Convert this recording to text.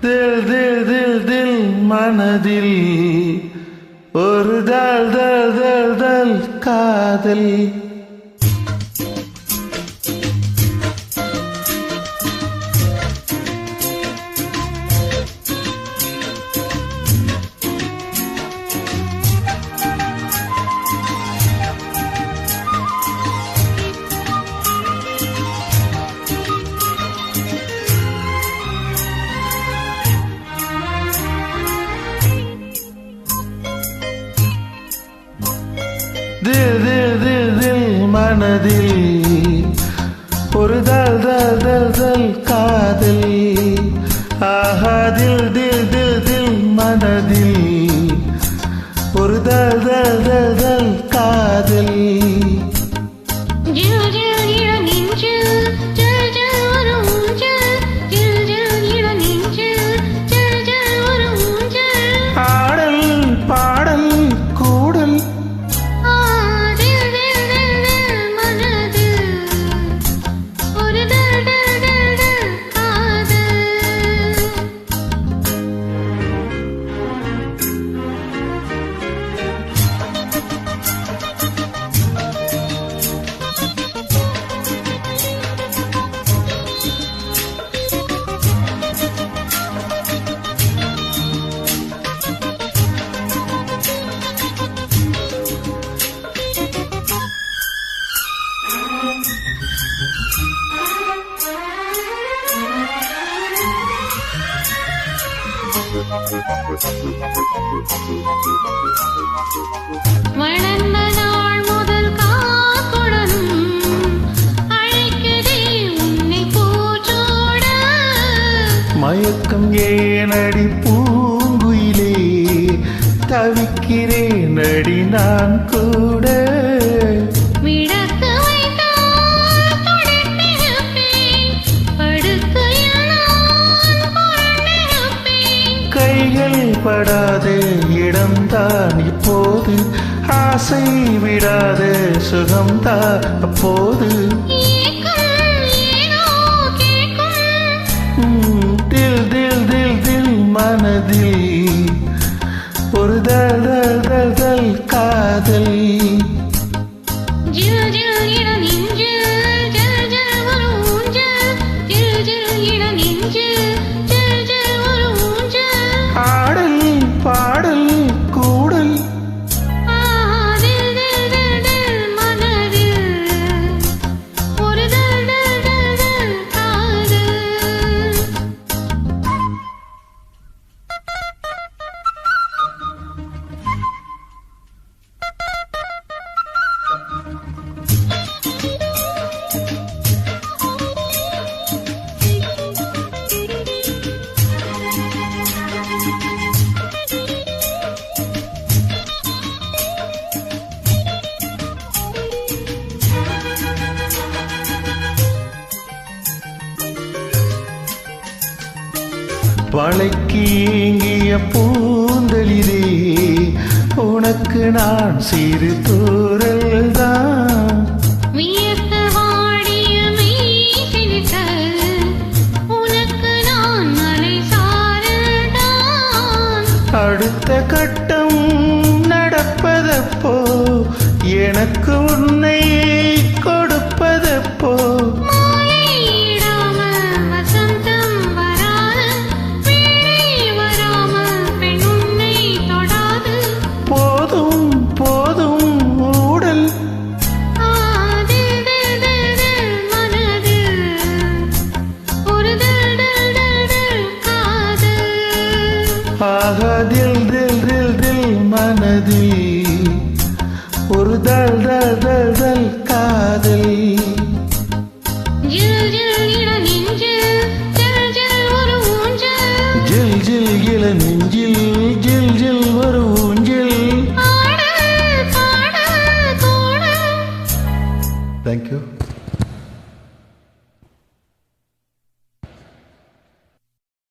தில் தில் தில் தில் மனதில் ஒரு தல் தல் தல் தல் காதல். தில் தில் தில் தில் மனதில் ஒரு தல் தல் தல் தல் காதல். ஆஹா தில் தில் தில் தில் மனதில் ஒரு தல் தல் தல் தல் காதல். வளர்ந்த நாள் முதல் காக்குடனும் அழைக்கிறே உன்னை பூச்சோட. மயக்கம் ஏனடி பூங்குயிலே தவிக்கிறேன் அடி நான் கூட. கைகள் படாத இடம்தான் இப்போது, ஆசை விடாத சுகம்தான் அப்போது. தில் தில் தில் தில் மனதில் ஒரு தல் தல் தல் தல் காதல். பாடல் கூடல் ஒரு தல் தல் தல் தல் காதல். வளைக்கு ஏங்கிய பூந்தளிரே உனக்கு நான் சிறு தூரல் தான். வியக்க வாடிய மீசிலிட்ட உனக்கு நான் மலை சாரல்தான். அடுத்த கட்டம் நடப்பதப்போ எனக்கு உன்னை கொடுப்பதப்போ. ஆஹா தில் தில் தில் தில் மனதில் ஒரு தல் தல் தல் தல் காதல். ஜில் ஜில் இள நெஞ்சில் ஜில் ஜில் ஒரு ஊஞ்சல். ஜில் ஜில் இள நெஞ்சில் ஜில் ஜில் ஒரு ஊஞ்சல். பாடல் பாடல் கூடல். Thank you.